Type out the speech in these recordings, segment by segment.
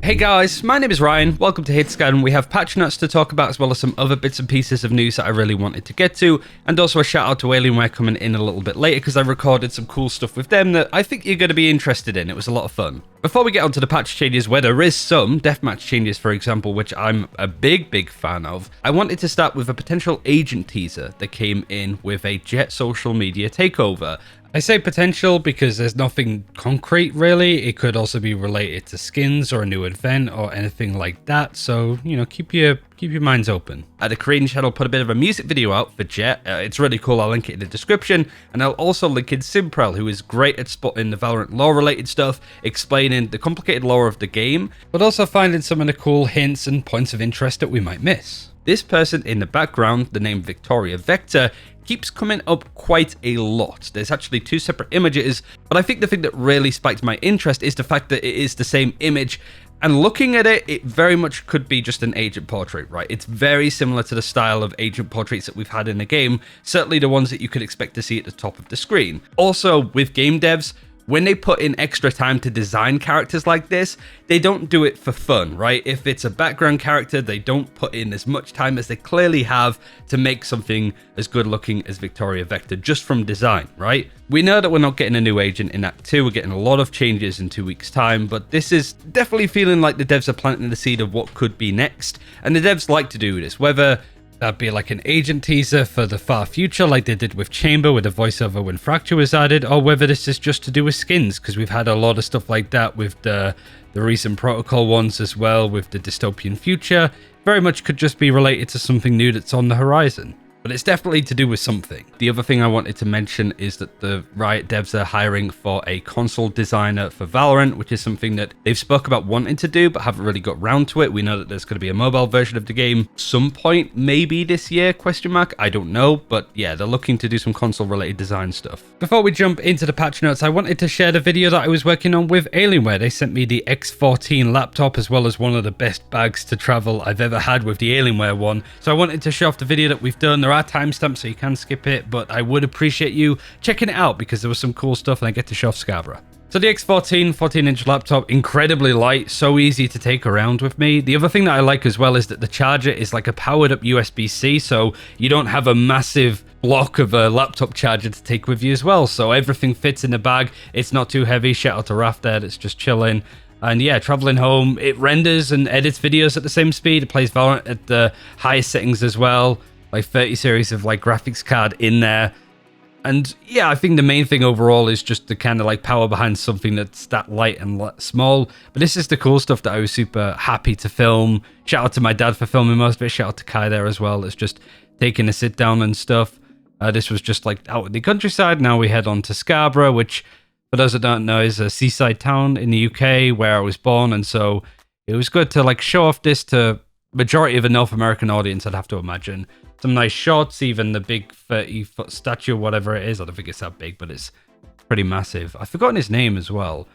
Hey guys, my name is Ryan, welcome to HitScan. We have patch notes to talk about as well as some other bits and pieces of news that I really wanted to get to, and also a shout out to Alienware coming in a little bit later because I recorded some cool stuff with them that I think you're going to be interested in. It was a lot of fun. Before we get onto the patch changes, where there is some Deathmatch Changes for example, which I'm a big fan of, I wanted to start with a potential agent teaser that came in with a Jet social media takeover. I say potential because there's nothing concrete really. It could also be related to skins or a new event or anything like that. So, you know, keep your minds open. The Korean channel put a bit of a music video out for Jet. It's really cool. I'll link it in the description, and I'll also link in Simprel, who is great at spotting the Valorant lore related stuff, explaining the complicated lore of the game, but also finding some of the cool hints and points of interest that we might miss. This person in the background, the name Victoria Vector, keeps coming up quite a lot. There's actually two separate images, but I think the thing that really spiked my interest is the fact that it is the same image, and looking at it, it very much could be just an agent portrait, right? It's very similar to the style of agent portraits that we've had in the game, certainly the ones that you could expect to see at the top of the screen. Also, with game devs, when they put in extra time to design characters like this, they don't do it for fun, right? If it's a background character, they don't put in as much time as they clearly have to make something as good looking as Victoria Vector just from design, right? We know that we're not getting a new agent in Act 2, we're getting a lot of changes in 2 weeks' time, but this is definitely feeling like the devs are planting the seed of what could be next, and the devs like to do this, whether that'd be like an agent teaser for the far future like they did with Chamber with a voiceover when Fracture was added, or whether this is just to do with skins, because we've had a lot of stuff like that with the recent Protocol ones as well, with the dystopian future. Very much could just be related to something new that's on the horizon. But it's definitely to do with something. The other thing I wanted to mention is that the Riot devs are hiring for a console designer for Valorant, which is something that they've spoke about wanting to do, but haven't really got round to it. We know that there's going to be a mobile version of the game some point, maybe this year, question mark, I don't know. But yeah, they're looking to do some console related design stuff. Before we jump into the patch notes, I wanted to share the video that I was working on with Alienware. They sent me the X14 laptop as well as one of the best bags to travel I've ever had with the Alienware one. So I wanted to show off the video that we've done. There are timestamps so you can skip it, but I would appreciate you checking it out because there was some cool stuff and I get to show off Scarborough. So the X14 14-inch laptop, incredibly light, so easy to take around with me. The other thing that I like as well is that the charger is like a powered up USB-C, so you don't have a massive block of a laptop charger to take with you as well. So everything fits in the bag, it's not too heavy. Shout out to Raf there, that's just chilling. And yeah, traveling home, it renders and edits videos at the same speed. It plays Valorant at the highest settings as well, like 30 series of like graphics card in there. And yeah, I think the main thing overall is just the kind of like power behind something that's that light and small. But this is the cool stuff that I was super happy to film. Shout out to my dad for filming most of it. Shout out to Kai there as well. It's just taking a sit down and stuff. This was just like out in the countryside. Now we head on to Scarborough, which for those that don't know is a seaside town in the UK where I was born. And so it was good to like show off this to majority of a North American audience, I'd have to imagine. Some nice shots, even the big 30-foot statue, whatever it is. I don't think it's that big, but it's pretty massive. I've forgotten his name as well.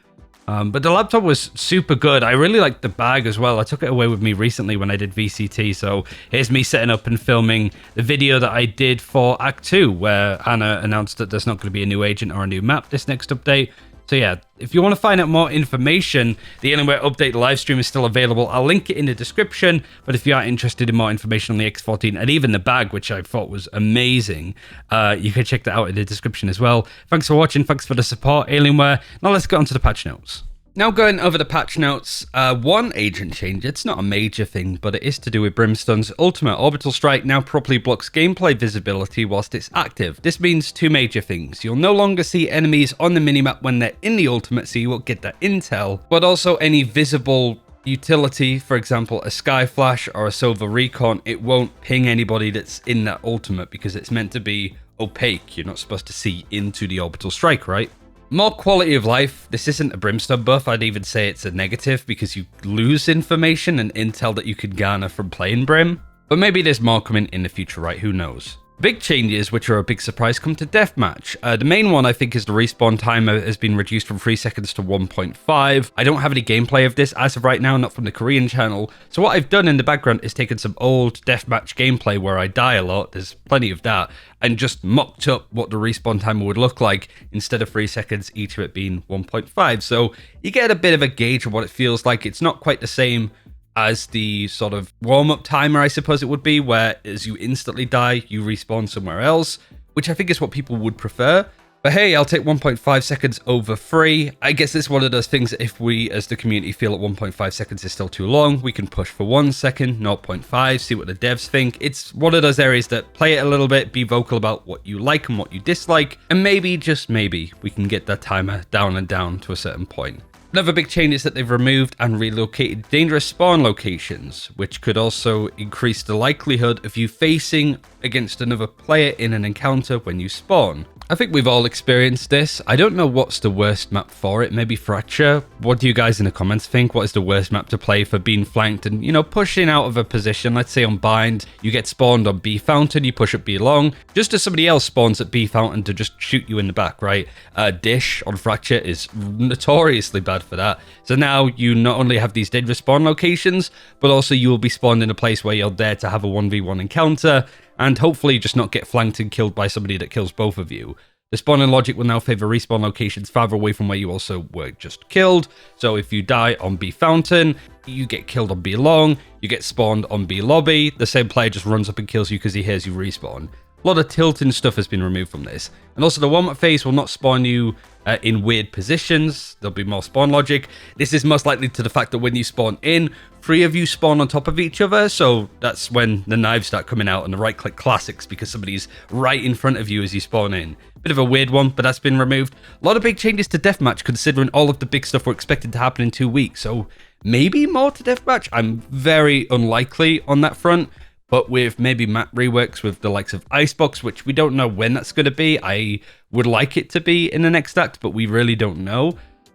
But the laptop was super good. I really liked the bag as well. I took it away with me recently when I did VCT. So here's me setting up and filming the video that I did for Act 2, where Anna announced that there's not going to be a new agent or a new map this next update. So yeah, if you want to find out more information, the Alienware update live stream is still available. I'll link it in the description, but if you are interested in more information on the X14 and even the bag, which I thought was amazing, you can check that out in the description as well. Thanks for watching, thanks for the support, Alienware. Now let's get on to the patch notes. Now going over the patch notes, one agent change, it's not a major thing, but it is to do with Brimstone's ultimate orbital strike now properly blocks gameplay visibility whilst it's active. This means two major things. You'll no longer see enemies on the minimap when they're in the ultimate, so you won't get that intel, but also any visible utility, for example a sky flash or a silver recon, it won't ping anybody that's in that ultimate because it's meant to be opaque. You're not supposed to see into the orbital strike, right? More quality of life. This isn't a Brimstone buff. I'd even say it's a negative because you lose information and intel that you could garner from playing Brim. But maybe there's more coming in the future, right? Who knows? Big changes, which are a big surprise, come to Deathmatch. The main one, I think, is the respawn timer has been reduced from 3 seconds to 1.5. I don't have any gameplay of this as of right now, not from the Korean channel. So what I've done in the background is taken some old Deathmatch gameplay where I die a lot, there's plenty of that, and just mocked up what the respawn timer would look like instead of 3 seconds, each of it being 1.5. So you get a bit of a gauge of what it feels like. It's not quite the same as the sort of warm-up timer, I suppose it would be, where as you instantly die, you respawn somewhere else, which I think is what people would prefer. But hey, I'll take 1.5 seconds over 3. I guess it's one of those things that if we, as the community, feel that 1.5 seconds is still too long, we can push for 1 second, 0.5, see what the devs think. It's one of those areas that play it a little bit, be vocal about what you like and what you dislike, and maybe, just maybe, we can get that timer down and down to a certain point. Another big change is that they've removed and relocated dangerous spawn locations, which could also increase the likelihood of you facing against another player in an encounter when you spawn. I think we've all experienced this. I don't know what's the worst map for it, maybe Fracture. What do you guys in the comments think? What is the worst map to play for being flanked and, you know, pushing out of a position? Let's say on Bind, you get spawned on B Fountain, you push up B Long, just as somebody else spawns at B Fountain to just shoot you in the back, right? Dish on Fracture is notoriously bad for that. So now you not only have these dangerous spawn locations, but also you will be spawned in a place where you're there to have a 1v1 encounter, and hopefully just not get flanked and killed by somebody that kills both of you. The spawning logic will now favor respawn locations farther away from where you also were just killed. So if you die on B Fountain, you get killed on B Long, you get spawned on B Lobby, the same player just runs up and kills you because he hears you respawn. A lot of tilting stuff has been removed from this. And also the warm-up phase will not spawn you in weird positions. There'll be more spawn logic. This is most likely to the fact that when you spawn in, 3 of you spawn on top of each other. So that's when the knives start coming out and the right-click classics because somebody's right in front of you as you spawn in. Bit of a weird one, but that's been removed. A lot of big changes to Deathmatch considering all of the big stuff were expected to happen in 2 weeks. So maybe more to Deathmatch. I'm very unlikely on that front. But with maybe map reworks with the likes of Icebox, which we don't know when that's going to be. I would like it to be in the next act, but we really don't know.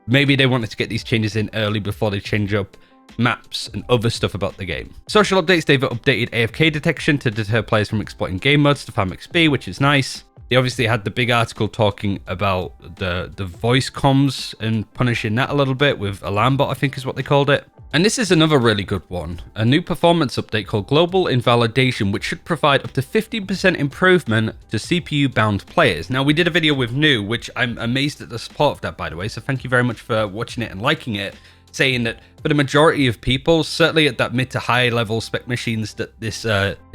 Maybe they wanted to get these changes in early before they change up maps and other stuff about the game. Social updates, they've updated AFK detection to deter players from exploiting game mods to farm XP, which is nice. They obviously had the big article talking about the voice comms and punishing that a little bit with Alarm Bot, I think is what they called it. And this is another really good one. A new performance update called Global Invalidation, which should provide up to 15% improvement to CPU-bound players. Now, we did a video with New, which I'm amazed at the support of that, by the way, so thank you very much for watching it and liking it, saying that for the majority of people, certainly at that mid to high level spec machines that this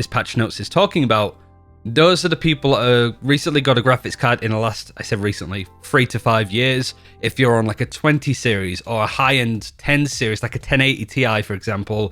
patch notes is talking about, those are the people that recently got a graphics card in the last, I said recently, 3 to 5 years. If you're on like a 20 series or a high-end 10 series, like a 1080 Ti, for example,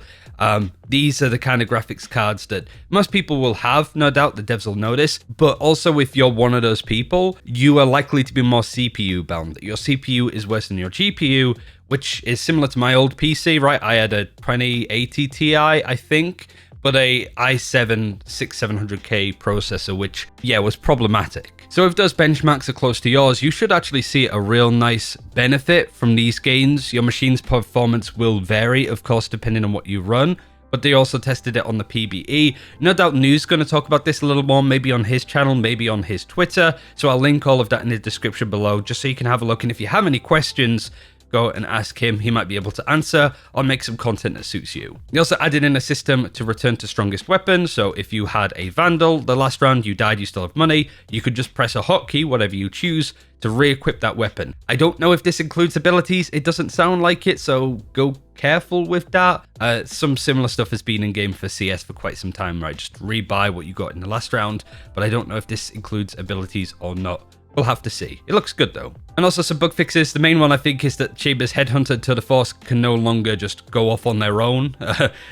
these are the kind of graphics cards that most people will have, no doubt, the devs will notice. But also if you're one of those people, you are likely to be more CPU bound. Your CPU is worse than your GPU, which is similar to my old PC, right? I had a 2080 Ti, I think, but a i7 6700K processor, which, yeah, was problematic. So if those benchmarks are close to yours, you should actually see a real nice benefit from these gains. Your machine's performance will vary, of course, depending on what you run, but they also tested it on the PBE. No doubt New's going to talk about this a little more, maybe on his channel, maybe on his Twitter. So I'll link all of that in the description below, just so you can have a look. And if you have any questions, go and ask him. He might be able to answer or make some content that suits you. He also added in a system to return to strongest weapon. So if you had a Vandal the last round, you died, you still have money, you could just press a hotkey, whatever you choose, to re-equip that weapon. I don't know if this includes abilities. It doesn't sound like it, so go careful with that. Some similar stuff has been in game for CS for quite some time, right? Just rebuy what you got in the last round, but I don't know if this includes abilities or not. We'll have to see. It looks good though. And also some bug fixes. The main one, I think, is that Chambers Headhunter Tour de Force can no longer just go off on their own.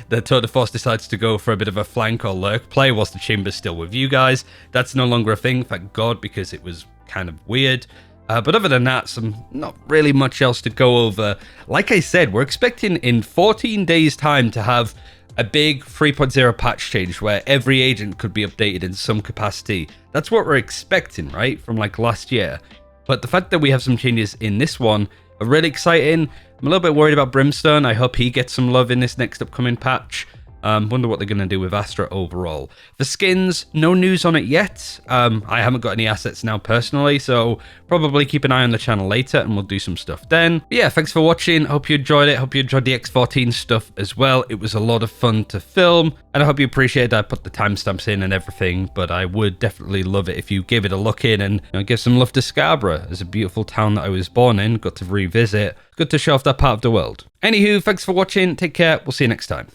The Tour de Force decides to go for a bit of a flank or lurk play whilst the Chamber's still with you guys. That's no longer a thing, thank God, because it was kind of weird. But other than that, not really much else to go over. Like I said, we're expecting in 14 days' time to have a big 3.0 patch change where every agent could be updated in some capacity. That's what we're expecting, right? From like last year. But the fact that we have some changes in this one are really exciting. I'm a little bit worried about Brimstone. I hope he gets some love in this next upcoming patch. Wonder what they're going to do with Astra overall. The skins, no news on it yet. I haven't got any assets now personally, so probably keep an eye on the channel later and we'll do some stuff then. But yeah, thanks for watching. Hope you enjoyed it. Hope you enjoyed the X14 stuff as well. It was a lot of fun to film, and I hope you appreciate I put the timestamps in and everything, but I would definitely love it if you give it a look in and give some love to Scarborough. It's a beautiful town that I was born in, got to revisit. Good to show off that part of the world. Anywho, thanks for watching. Take care. We'll see you next time.